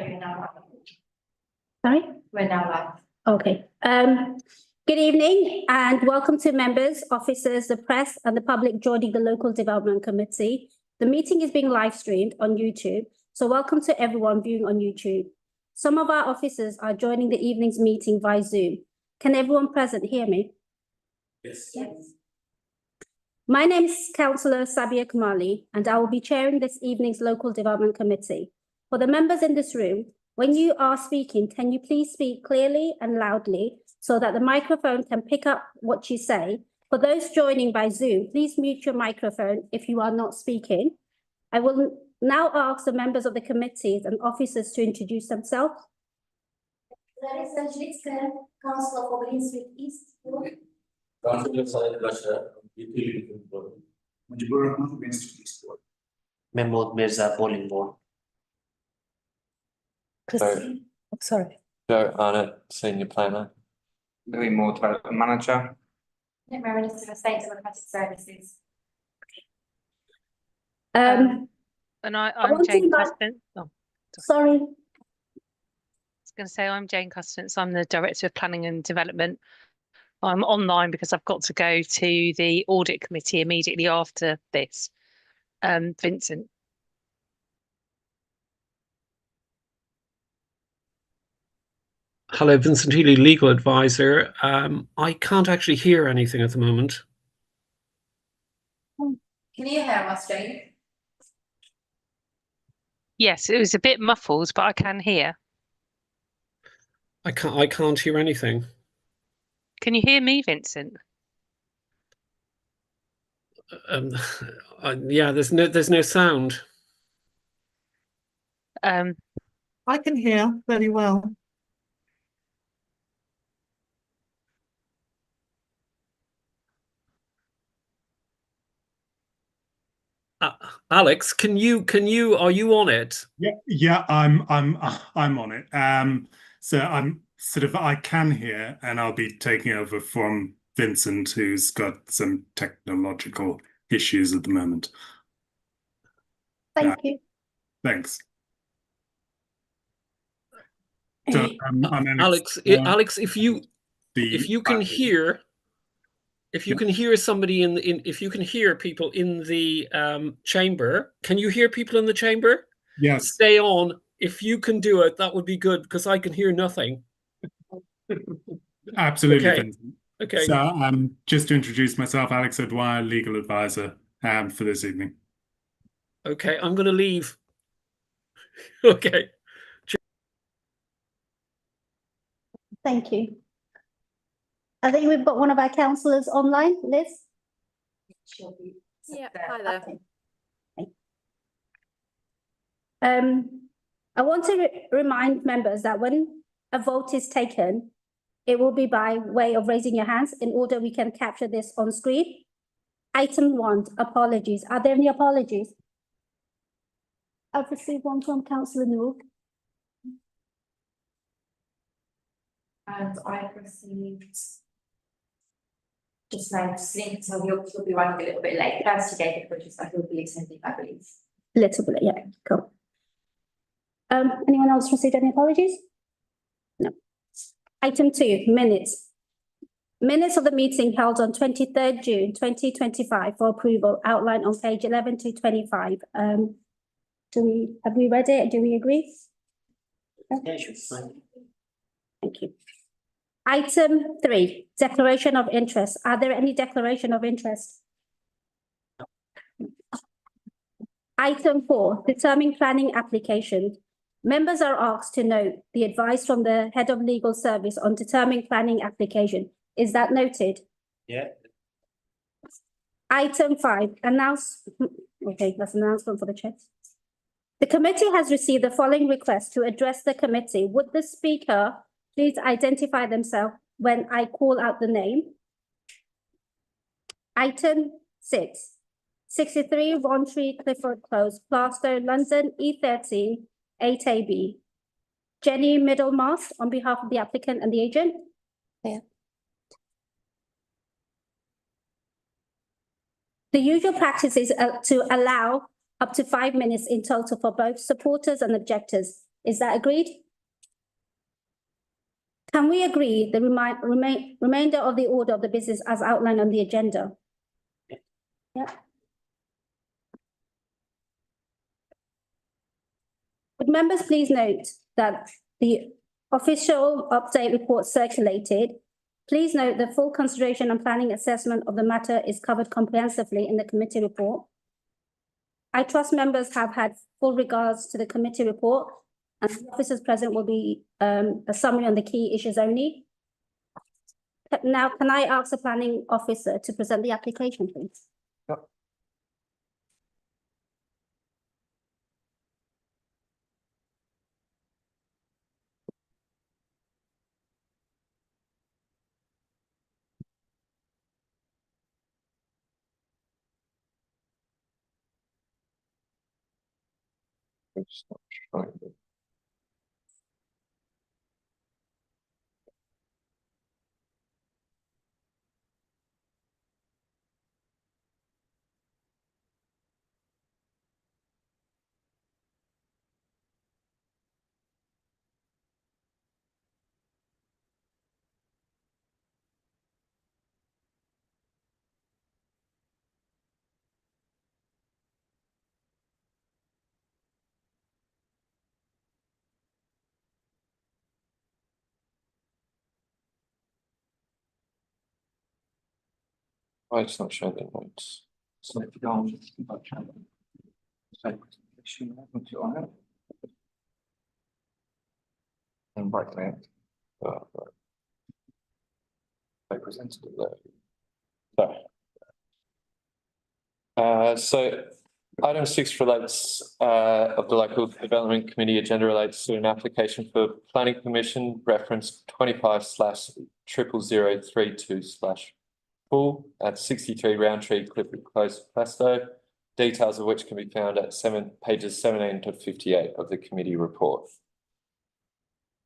we're now live. Sorry? We're now live. Okay. Good evening and welcome to members, officers, the press and the public joining the Local Development Committee. The meeting is being live streamed on YouTube, so welcome to everyone viewing on YouTube. Some of our officers are joining the evening's meeting via Zoom. Can everyone present hear me? Yes. Yes. My name is Councillor Sabia Kamali, and I will be chairing this evening's Local Development Committee. For the members in this room, when you are speaking, can you please speak clearly and loudly so that the microphone can pick up what you say? For those joining by Zoom, please mute your microphone if you are not speaking. I will now ask the members of the committees and officers to introduce themselves. Larissa Jitska, Councillor for Greenswich East. Councillor Saeed Basha, Utility Board. Mujibur Rahman, Greenswich East Board. Mahmood Mirza, Bowling Board. Christine. Oh, sorry. Joe Arnott, Senior Planner. Louis Moore, Development Manager. Nick Minister of State Democratic Services. Um, And I I'm want to Jane invite- Custance. Oh, sorry. I was going to say I'm Jane Custance. I'm the Director of Planning and Development. I'm online because I've got to go to the Audit Committee immediately after this. Vincent. Hello, Vincent Healy, Legal Advisor. I can't actually hear anything at the moment. Can you hear us, Jane? Yes, it was a bit muffled, but I can hear. I can't hear anything. Can you hear me, Vincent? Yeah, there's no sound. I can hear very well. Alex, are you on it? Yeah, I'm on it. So I'm I can hear, and I'll be taking over from Vincent, who's got some technological issues at the moment. Thank you. Thanks. So Alex, if you can hear. If you can hear somebody if you can hear people in the chamber, can you hear people in the chamber? Yes. Stay on. If you can do it, that would be good because I can hear nothing. Absolutely. Okay. Vincent. Okay. So just to introduce myself, Alex O'Dwyer, Legal Advisor for this evening. Okay, I'm going to leave. Okay. Thank you. I think we've got one of our councillors online, Liz. Yeah, hi there. Okay. I want to remind members that when a vote is taken, it will be by way of raising your hands in order we can capture this on screen. Item 1, apologies. Are there any apologies? I've received one from Councillor Noor. And I've received just now, so he'll be running a little bit late. Kirsty gave it, but just he'll be attending, I believe. Little bit, yeah, cool. Anyone else received any apologies? No. Item 2, minutes. Minutes of the meeting held on 23rd June 2025 for approval, outlined on page 11 to 25. Have we read it? Do we agree? Yeah, should be fine. Thank you. Item 3, declaration of interest. Are there any declaration of interest? Item 4, determine planning application. Members are asked to note the advice from the Head of Legal Service on determining planning application. Is that noted? Yeah. Item 5, okay, that's an announcement for the chair. The committee has received the following request to address the committee. Would the speaker please identify themselves when I call out the name? Item 6, 63 Rowntree Clifford Close, Plaistow, London, E13, 8AB. Jenny Middlemass on behalf of the applicant and the agent. Yeah. The usual practice is to allow up to 5 minutes in total for both supporters and objectors. Is that agreed? Can we agree the remainder of the order of the business as outlined on the agenda? Yeah. Would members please note that the official update report circulated. Please note the full consideration and planning assessment of the matter is covered comprehensively in the committee report. I trust members have had full regards to the committee report, and the officers present will be a summary on the key issues only. Now, can I ask the planning officer to present the application, please? It's not showing it. Why it's not showing the notes? So if you go on, so on it. And right there, Oh, right. I presented it. Sorry. So item 6 relates of the local development committee agenda relates to an application for planning permission reference 25/00032/full at 63 Roundtree Clifford Close, Plaistow, details of which can be found at pages 17 to 58 of the committee report.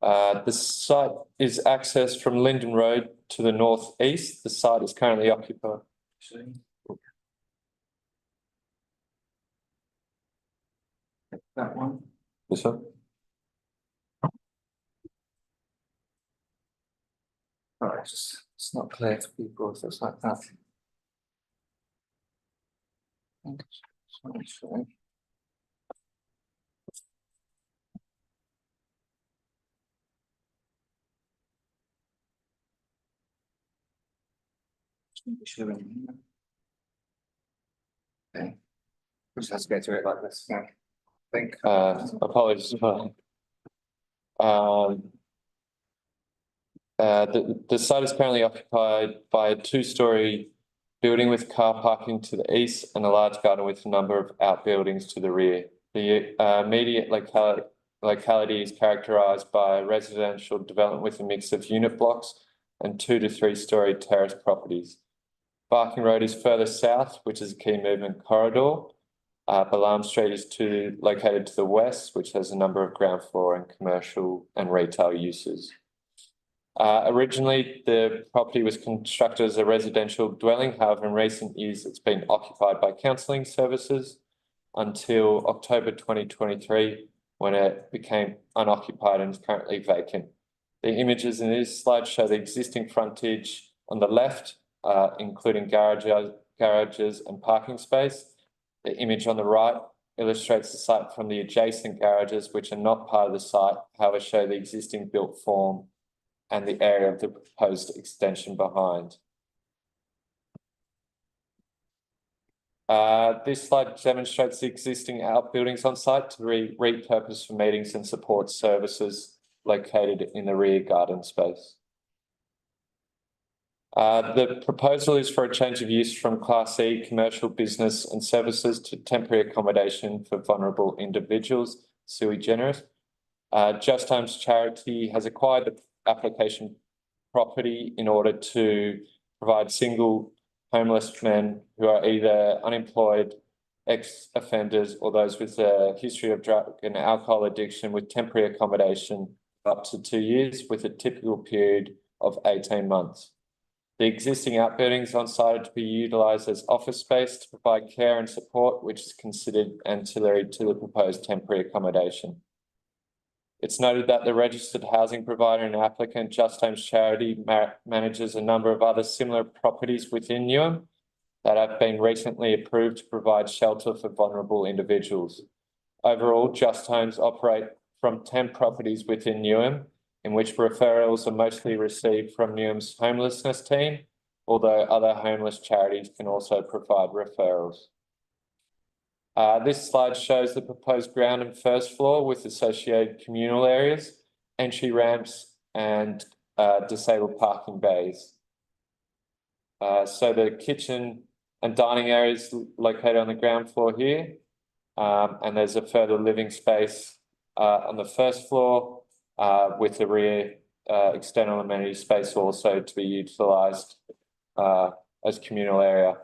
The site is accessed from Linden Road to the northeast. The site is currently occupied. That one. This one? Alright, it's not clear to people if it's like that. Sorry. Okay. Just has to go through it like this, yeah. I think. Apologies. The site is currently occupied by a 2-story building with car parking to the east and a large garden with a number of outbuildings to the rear. The immediate locality is characterised by residential development with a mix of unit blocks and 2 to 3-story terrace properties. Barking Road is further south, which is a key movement corridor. Balam Street is located to the west, which has a number of ground floor and commercial and retail uses. Originally, the property was constructed as a residential dwelling. However, in recent years, it's been occupied by counselling services until October 2023, when it became unoccupied and is currently vacant. The images in this slide show the existing frontage on the left, including garages and parking space. The image on the right illustrates the site from the adjacent garages, which are not part of the site, however show the existing built form and the area of the proposed extension behind. This slide demonstrates the existing outbuildings on site to be repurposed for meetings and support services located in the rear garden space. The proposal is for a change of use from Class E commercial business and services to temporary accommodation for vulnerable individuals, sui generis. Just Homes Charity has acquired the application property in order to provide single homeless men who are either unemployed, ex-offenders, or those with a history of drug and alcohol addiction with temporary accommodation up to 2 years with a typical period of 18 months. The existing outbuildings on site are to be utilised as office space to provide care and support, which is considered ancillary to the proposed temporary accommodation. It's noted that the registered housing provider and applicant, Just Homes Charity, manages a number of other similar properties within Newham that have been recently approved to provide shelter for vulnerable individuals. Overall, Just Homes operate from 10 properties within Newham, in which referrals are mostly received from Newham's homelessness team, although other homeless charities can also provide referrals. This slide shows the proposed ground and first floor with associated communal areas, entry ramps, and disabled parking bays. So the kitchen and dining area is located on the ground floor here, and there's a further living space on the first floor with the rear external amenity space also to be utilised as communal area.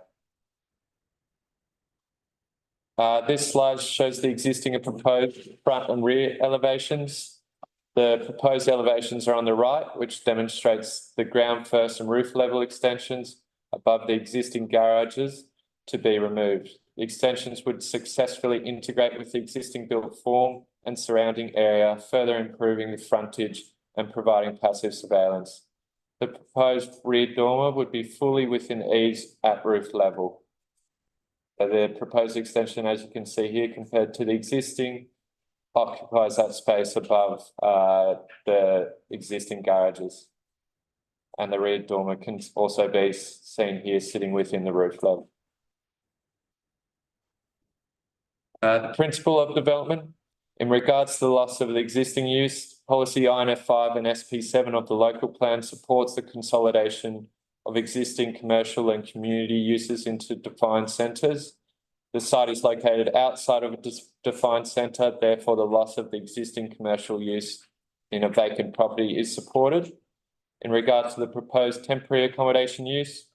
This slide shows the existing and proposed front and rear elevations. The proposed elevations are on the right, which demonstrates the ground first and roof level extensions above the existing garages to be removed. The extensions would successfully integrate with the existing built form and surrounding area, further improving the frontage and providing passive surveillance. The proposed rear dormer would be fully within eaves at roof level. So the proposed extension, as you can see here, compared to the existing, occupies that space above the existing garages. And the rear dormer can also be seen here sitting within the roof level. The principle of development. In regards to the loss of the existing use, policy INF 5 and SP 7 of the local plan supports the consolidation of existing commercial and community uses into defined centres. The site is located outside of a defined centre, therefore the loss of the existing commercial use in a vacant property is supported. In regard to the proposed temporary accommodation use,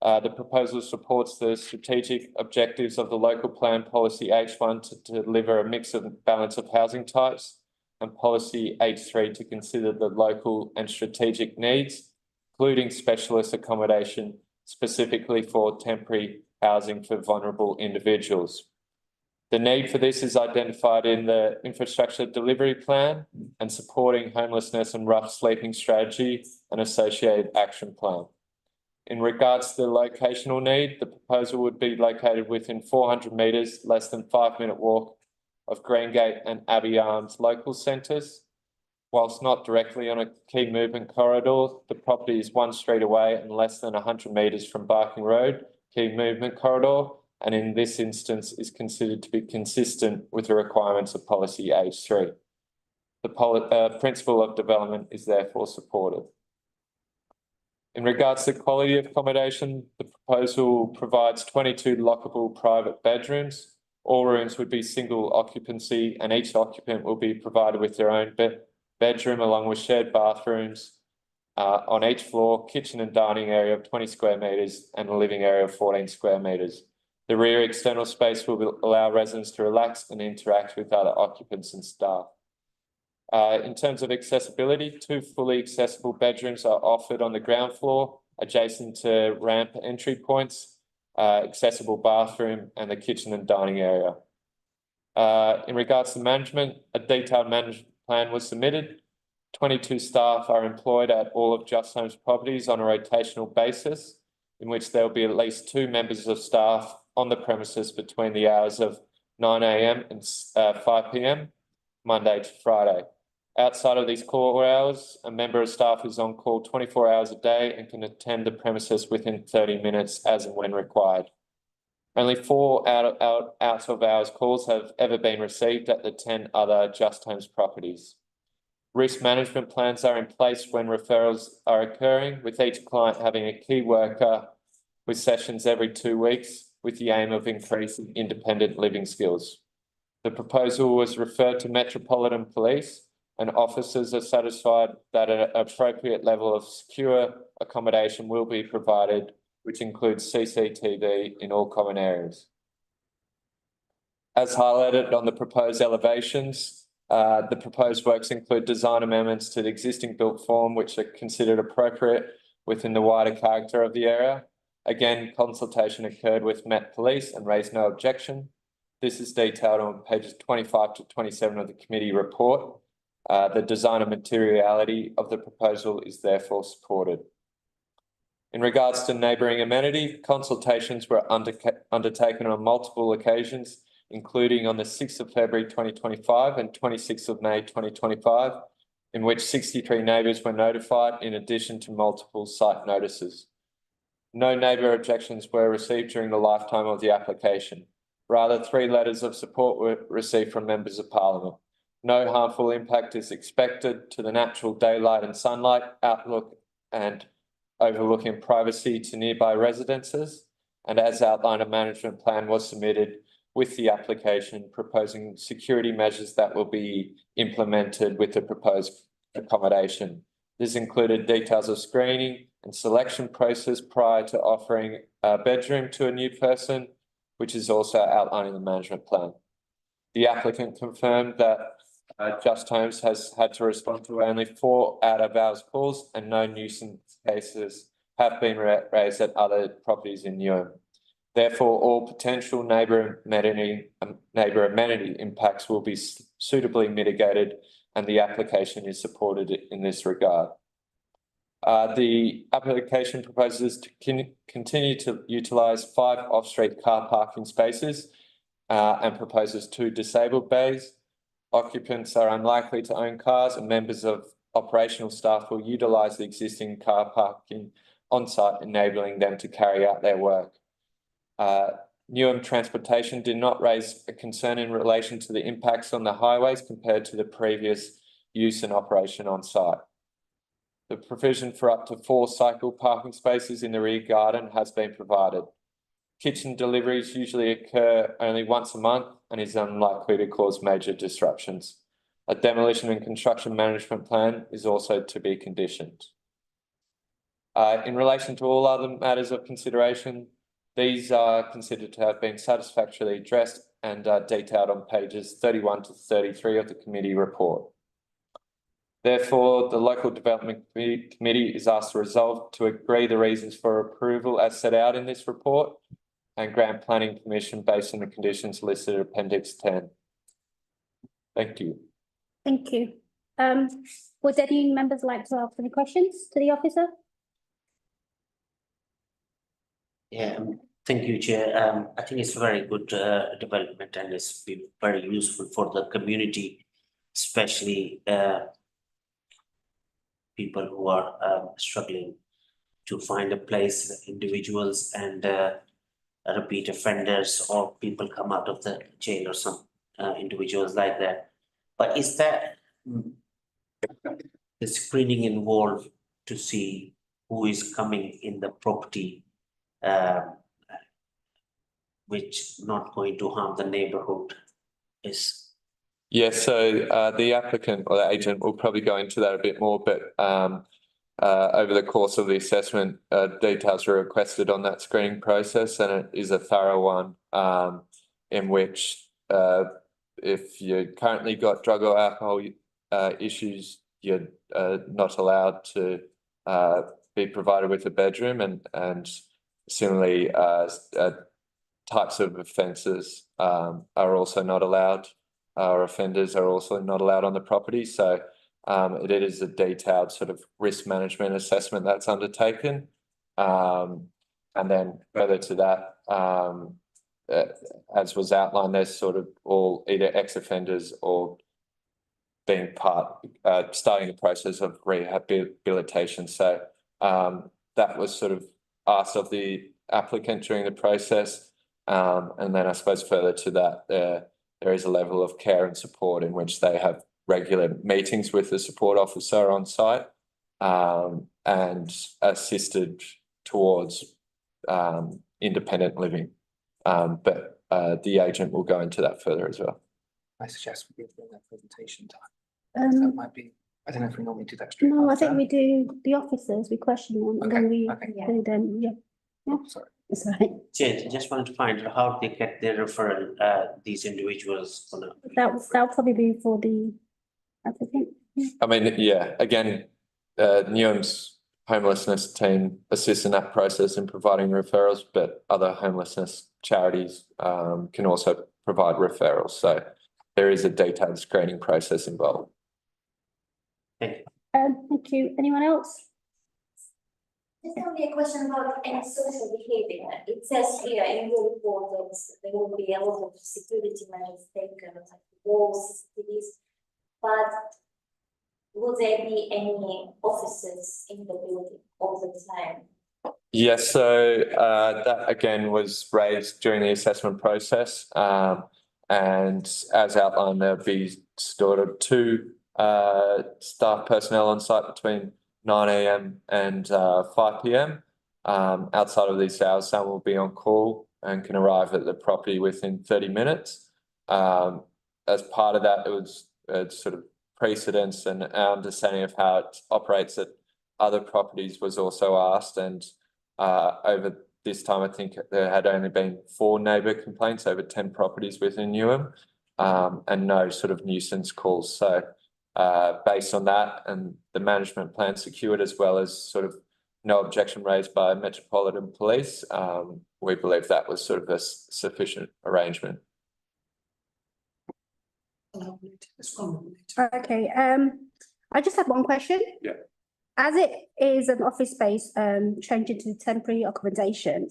the proposal supports the strategic objectives of the local plan policy H1 to deliver a mix of balance of housing types, and policy H3 to consider the local and strategic needs, including specialist accommodation specifically for temporary housing for vulnerable individuals. The need for this is identified in the infrastructure delivery plan and supporting homelessness and rough sleeping strategy and associated action plan. In regards to the locational need, the proposal would be located within 400 metres, less than 5-minute walk of Greengate and Abbey Arms local centres. Whilst not directly on a key movement corridor, the property is 1 street away and less than 100 metres from Barking Road, key movement corridor, and in this instance is considered to be consistent with the requirements of policy H3. The principle of development is therefore supported. In regards to quality of accommodation, the proposal provides 22 lockable private bedrooms. All rooms would be single occupancy and each occupant will be provided with their own bedroom along with shared bathrooms on each floor, kitchen and dining area of 20 square metres and a living area of 14 square metres. The rear external space will allow residents to relax and interact with other occupants and staff. In terms of accessibility, 2 fully accessible bedrooms are offered on the ground floor, adjacent to ramp entry points, accessible bathroom and the kitchen and dining area. In regards to management, a detailed management plan was submitted. 22 staff are employed at all of Just Homes properties on a rotational basis, in which there will be at least 2 members of staff on the premises between the hours of 9 AM and 5 PM, Monday to Friday. Outside of these core hours, a member of staff is on call 24 hours a day and can attend the premises within 30 minutes as and when required. Only 4 out of hours calls have ever been received at the 10 other Just Homes properties. Risk management plans are in place when referrals are occurring, with each client having a key worker with sessions every 2 weeks with the aim of increasing independent living skills. The proposal was referred to Metropolitan Police and officers are satisfied that an appropriate level of secure accommodation will be provided, which includes CCTV in all common areas. As highlighted on the proposed elevations, the proposed works include design amendments to the existing built form, which are considered appropriate within the wider character of the area. Again, consultation occurred with Met Police and raised no objection. This is detailed on pages 25 to 27 of the committee report. The design and materiality of the proposal is therefore supported. In regards to neighbouring amenity, consultations were undertaken on multiple occasions, including on the 6th of February 2025 and 26th of May 2025, in which 63 neighbours were notified in addition to multiple site notices. No neighbour objections were received during the lifetime of the application. Rather, 3 letters of support were received from members of Parliament. No harmful impact is expected to the natural daylight and sunlight outlook and overlooking privacy to nearby residences. And as outlined, a management plan was submitted with the application proposing security measures that will be implemented with the proposed accommodation. This included details of screening and selection process prior to offering a bedroom to a new person, which is also outlined in the management plan. The applicant confirmed that Just Homes has had to respond to only 4 out-of-hours calls and no nuisance cases have been raised at other properties in Newham. Therefore, all potential neighbour amenity impacts will be suitably mitigated, and the application is supported in this regard. The application proposes to continue to utilise 5 off-street car parking spaces and proposes 2 disabled bays. Occupants are unlikely to own cars, and members of operational staff will utilise the existing car parking on site, enabling them to carry out their work. Newham Transportation did not raise a concern in relation to the impacts on the highways compared to the previous use and operation on site. The provision for up to 4 cycle parking spaces in the rear garden has been provided. Kitchen deliveries usually occur only once a month and is unlikely to cause major disruptions. A demolition and construction management plan is also to be conditioned. In relation to all other matters of consideration, these are considered to have been satisfactorily addressed and are detailed on pages 31 to 33 of the committee report. Therefore, the Local Development Committee is asked to resolve to agree the reasons for approval as set out in this report and grant planning permission based on the conditions listed in Appendix 10. Thank you. Thank you. Would any members like to ask any questions to the officer? Yeah, thank you, Chair. I think it's a very good development and it's been very useful for the community, especially people who are struggling to find a place, individuals and repeat offenders or people come out of the jail or some individuals like that. But is that the screening involved to see who is coming in the property, which not going to harm the neighborhood is? Yes, so the applicant or the agent will probably go into that a bit more, but over the course of the assessment, details are requested on that screening process, and it is a thorough one in which if you currently got drug or alcohol issues, you're not allowed to be provided with a bedroom, and similarly types of offences are also not allowed, or offenders are also not allowed on the property. So it is a detailed sort of risk management assessment that's undertaken. And then further to that, as was outlined, there's sort of all either ex-offenders or being starting the process of rehabilitation. So that was sort of asked of the applicant during the process. And then I suppose further to that, there is a level of care and support in which they have regular meetings with the support officer on site and assisted towards independent living. But the agent will go into that further as well. I suggest we give them that presentation time. That might be, I don't know if we normally do that straight No, I after. think we do the officers, we question them, and then we do them, yeah. Oh, sorry. That's right. Chair, I just wanted to find out how they get their referral, these individuals gonna. That'll probably be for the applicant. I mean, yeah, again, Newham's homelessness team assists in that process in providing referrals, but other homelessness charities can also provide referrals. So there is a detailed screening process involved. Thank you. Thank you. Anyone else? Just only a question about any social behavior. It says here in your report that there will be a lot of security measures taken, like walls, CCTVs. But will there be any officers in the building all the time? Yes, so that again was raised during the assessment process. And as outlined, there'll be sort of 2 staff personnel on site between 9 a.m. and 5 p.m. Outside of these hours, some will be on call and can arrive at the property within 30 minutes. As part of that, it was sort of precedence and our understanding of how it operates at other properties was also asked. And over this time, I think there had only been 4 neighbour complaints over 10 properties within Newham, and no sort of nuisance calls. So based on that and the management plan secured, as well as sort of no objection raised by Metropolitan Police, we believe that was sort of a sufficient arrangement. Okay, I just have one question. Yeah. As it is an office space, changing to temporary accommodation,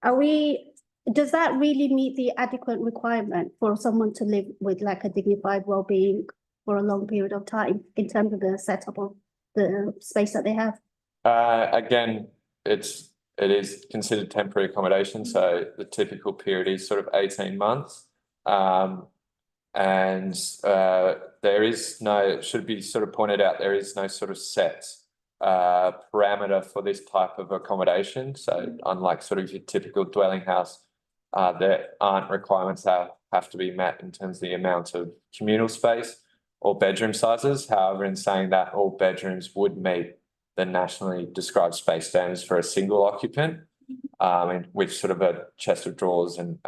does that really meet the adequate requirement for someone to live with like a dignified well-being for a long period of time in terms of the setup of the space that they have? Again, it is considered temporary accommodation, so the typical period is sort of 18 months. And there is no, it should be sort of pointed out, there is no sort of set parameter for this type of accommodation. So unlike sort of your typical dwelling house, there aren't requirements that have to be met in terms of the amount of communal space or bedroom sizes. However, in saying that, all bedrooms would meet the nationally described space standards for a single occupant, in which sort of a chest of drawers and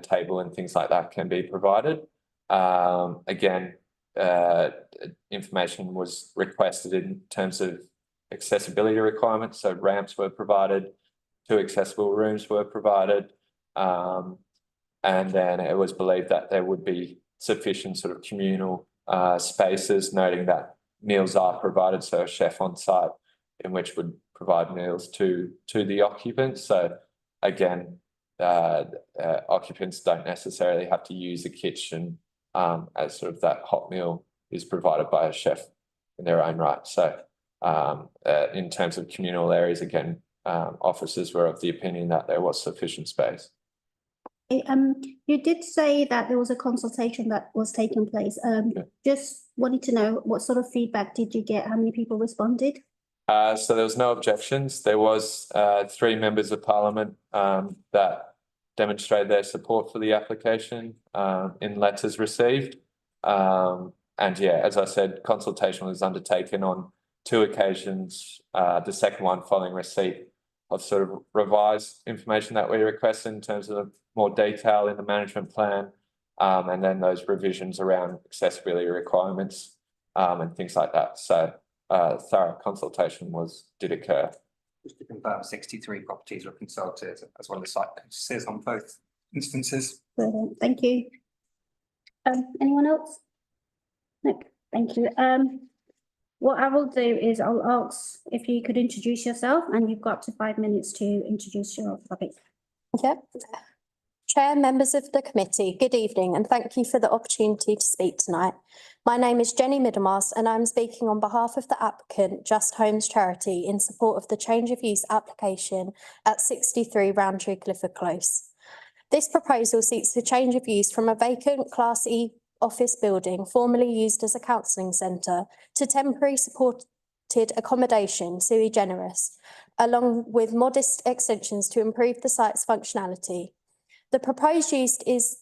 table and things like that can be provided. Again, information was requested in terms of accessibility requirements. So ramps were provided, 2 accessible rooms were provided. And then it was believed that there would be sufficient sort of communal spaces, noting that meals are provided. So a chef on site in which would provide meals to the occupants. So again, occupants don't necessarily have to use a kitchen, as sort of that hot meal is provided by a chef in their own right. So in terms of communal areas, again, officers were of the opinion that there was sufficient space. You did say that there was a consultation that was taking place. Just wanted to know what sort of feedback did you get? How many people responded? So there was no objections. There was 3 members of parliament that demonstrated their support for the application in letters received. And yeah, as I said, consultation was undertaken on 2 occasions. The second one following receipt of sort of revised information that we requested in terms of more detail in the management plan, and then those revisions around accessibility requirements and things like that. So thorough consultation did occur. Just to confirm, 63 properties were consulted, as well as site notices on both instances. Brilliant. Thank you. Anyone else? No, thank you. What I will do is I'll ask if you could introduce yourself, and you've got up to 5 minutes to introduce your topic. Yep. Chair, members of the committee, good evening, and thank you for the opportunity to speak tonight. My name is Jenny Middlemas, and I'm speaking on behalf of the applicant, Just Homes Charity, in support of the change of use application at 63 Roundtree Clifford Close. This proposal seeks the change of use from a vacant Class E office building formerly used as a counselling centre to temporary supported accommodation sui generis, along with modest extensions to improve the site's functionality. The proposed use is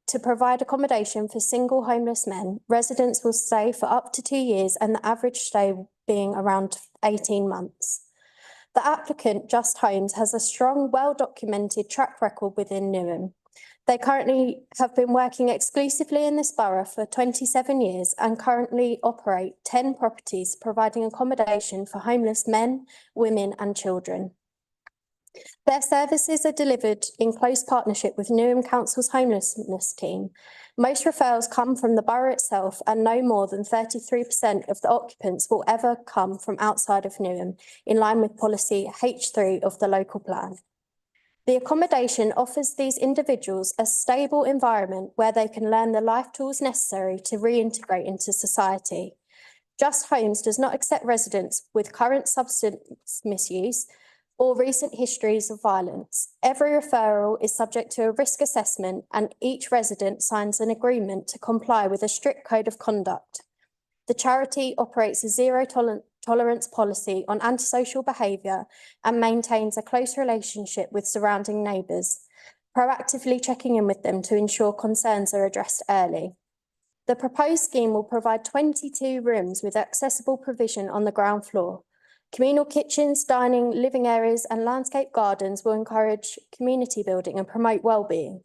to provide accommodation for single homeless men. Residents will stay for up to 2 years, and the average stay being around 18 months. The applicant, Just Homes, has a strong, well-documented track record within Newham. They currently have been working exclusively in this borough for 27 years and currently operate 10 properties providing accommodation for homeless men, women and children. Their services are delivered in close partnership with Newham Council's homelessness team. Most referrals come from the borough itself, and no more than 33% of the occupants will ever come from outside of Newham, in line with policy H3 of the local plan. The accommodation offers these individuals a stable environment where they can learn the life tools necessary to reintegrate into society. Just Homes does not accept residents with current substance misuse or recent histories of violence. Every referral is subject to a risk assessment, and each resident signs an agreement to comply with a strict code of conduct. The charity operates a zero tolerance policy on antisocial behaviour and maintains a close relationship with surrounding neighbours, proactively checking in with them to ensure concerns are addressed early. The proposed scheme will provide 22 rooms with accessible provision on the ground floor. Communal kitchens, dining, living areas and landscape gardens will encourage community building and promote well-being.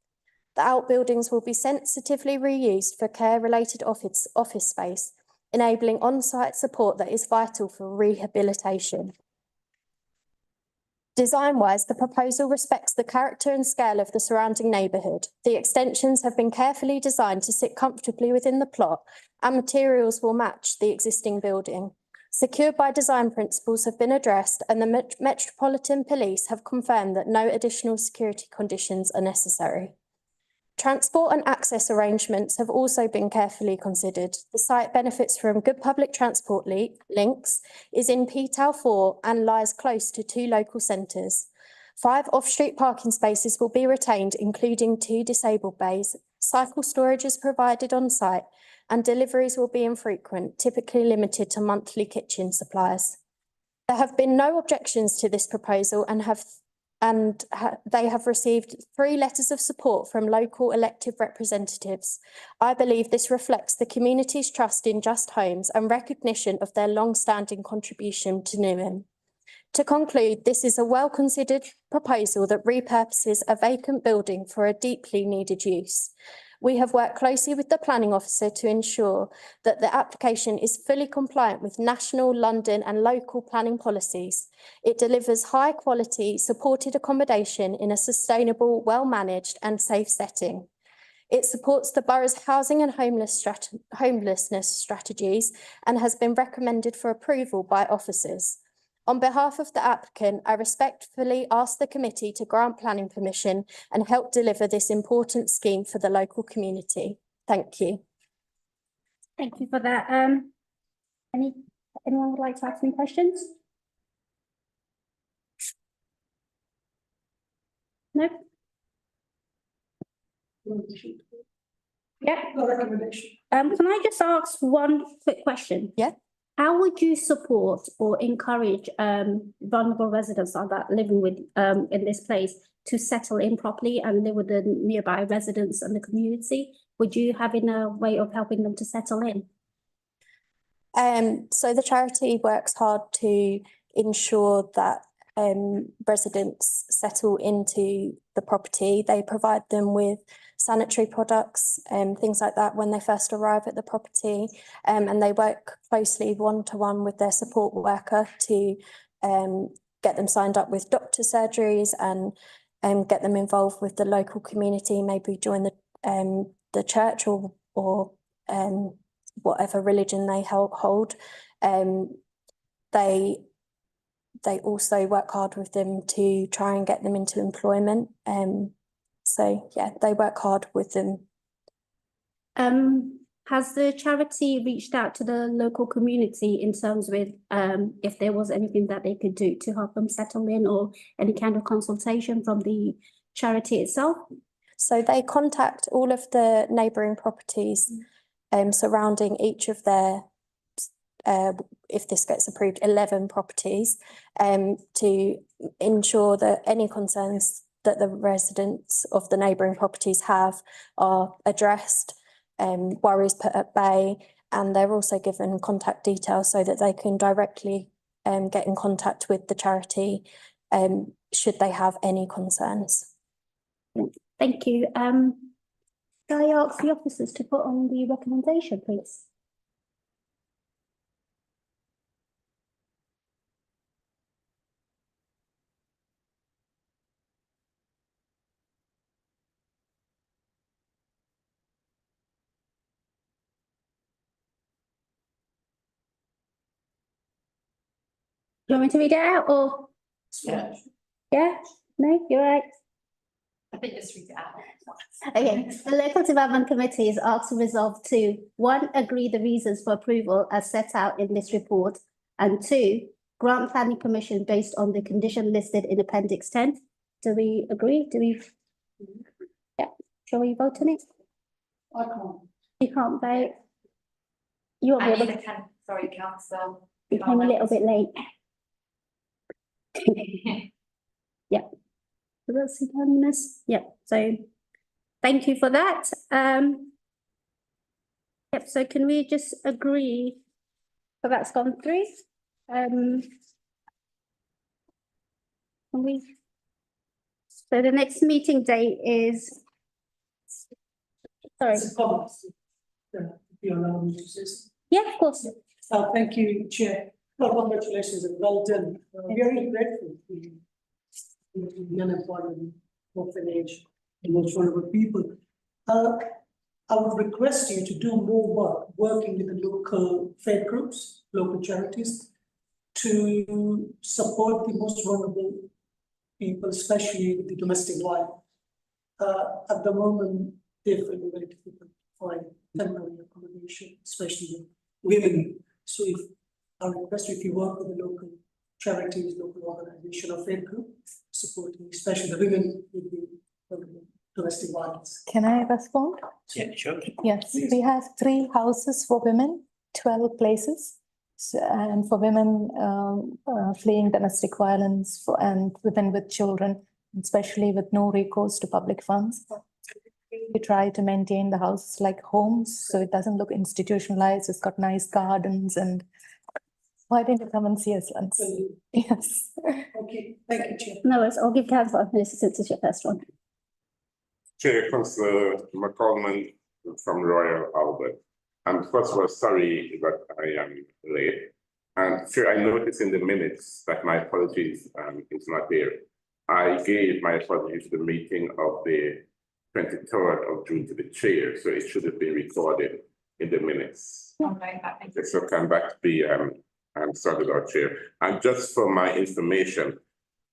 The outbuildings will be sensitively reused for care-related office space, enabling on-site support that is vital for rehabilitation. Design-wise, the proposal respects the character and scale of the surrounding neighbourhood. The extensions have been carefully designed to sit comfortably within the plot, and materials will match the existing building. Secure by design principles have been addressed, and the Metropolitan Police have confirmed that no additional security conditions are necessary. Transport and access arrangements have also been carefully considered. The site benefits from good public transport links, is in P-Town 4 and lies close to 2 local centres. 5 off-street parking spaces will be retained, including 2 disabled bays. Cycle storage is provided on site, and deliveries will be infrequent, typically limited to monthly kitchen supplies. There have been no objections to this proposal they have received 3 letters of support from local elected representatives. I believe this reflects the community's trust in Just Homes and recognition of their long-standing contribution to Newham. To conclude, this is a well-considered proposal that repurposes a vacant building for a deeply needed use. We have worked closely with the planning officer to ensure that the application is fully compliant with national, London and local planning policies. It delivers high quality supported accommodation in a sustainable, well-managed and safe setting. It supports the borough's housing and homelessness strategies and has been recommended for approval by officers. On behalf of the applicant, I respectfully ask the committee to grant planning permission and help deliver this important scheme for the local community. Thank you. Thank you for that. Anyone would like to ask any questions? No? Yeah. Can I just ask one quick question? Yeah. How would you support or encourage vulnerable residents that living with in this place to settle in properly and live with the nearby residents and the community? Would you have a way of helping them to settle in? So the charity works hard to ensure that residents settle into the property. They provide them with sanitary products and things like that when they first arrive at the property, and they work closely one-to-one with their support worker to get them signed up with doctor surgeries and get them involved with the local community, maybe join the church or whatever religion they hold. They also work hard with them to try and get them into employment. So yeah, they work hard with them. Has the charity reached out to the local community in terms with if there was anything that they could do to help them settle in, or any kind of consultation from the charity itself? So they contact all of the neighbouring properties surrounding each of their, if this gets approved, 11 properties, to ensure that any concerns that the residents of the neighbouring properties have are addressed, worries put at bay, and they're also given contact details so that they can directly get in contact with the charity should they have any concerns. Thank you. Can I ask the officers to put on the recommendation, please? you want me to read it out or? Yeah. Yeah? No, you're right. I think just read it out. Okay, the local development committee is asked to resolve to, one, agree the reasons for approval as set out in this report, and two, grant planning permission based on the condition listed in appendix 10. Do we agree? Do we? Yeah, shall we vote on it? I can't. You can't vote. You won't I be able need to, a sorry, council. you came a little bit late. Yeah. So that's unanimous. Yeah, so thank you for that. Yep, so can we just agree that that's gone through? Can we? So the next meeting date is. Sorry, It's a comment. If you allow me to say so. yeah, of course. Thank you, Chair. Well, congratulations and well done. Very grateful to the unemployed, orphanage, and most vulnerable people. I would request you to do more work, working with the local faith groups, local charities, to support the most vulnerable people, especially with the domestic violence. At the moment, they feel very difficult to find temporary accommodation, especially with women. So if I request you, if you work with the local charities, local organization or faith group, supporting especially the women with the domestic violence. Can I respond? Yeah, sure. Yes, we have 3 houses for women, 12 places. So, and for women fleeing domestic violence and women with children, especially with no recourse to public funds. We try to maintain the house like homes, so it doesn't look institutionalized. It's got nice gardens, and why didn't you come and see us once? Yes. Okay, thank you, Chair. No worries, I'll give councillor Minister since it's your first one. Chair, Councillor McCormick from Royal Albert. And first of all, sorry that I am late. And Chair, I noticed in the minutes that my apologies is not there. I gave my apologies to the meeting of the 23rd of June to the chair, so it should have been recorded in the minutes. I'm going back. Thank you. So come back to be sorted out, Chair. And just for my information,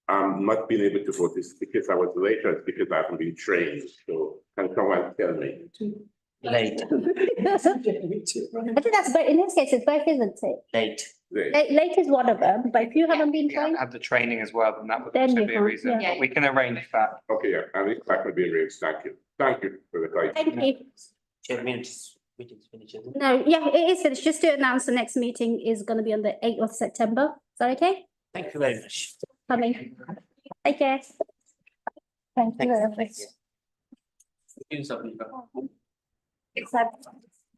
I'm not being able to vote this because I was later, it's because I haven't been trained. So can someone tell me? Late, I think that's both, in this case, it's both, isn't it? late. Late is one of them, but if you haven't been trained, Have the training as well, then that would Then also you be a can't, reason, yeah. but we can arrange that. Okay, yeah, and it's not going to be raised. Thank you. Thank you for the clarification. thank you. Chair, meeting's finished, isn't it? No, yeah, it is finished. Just to announce, the next meeting is gonna be on the 8th of September. Is that okay? Thank you very much. Coming. Take care. Thank you Thank very you. much. Except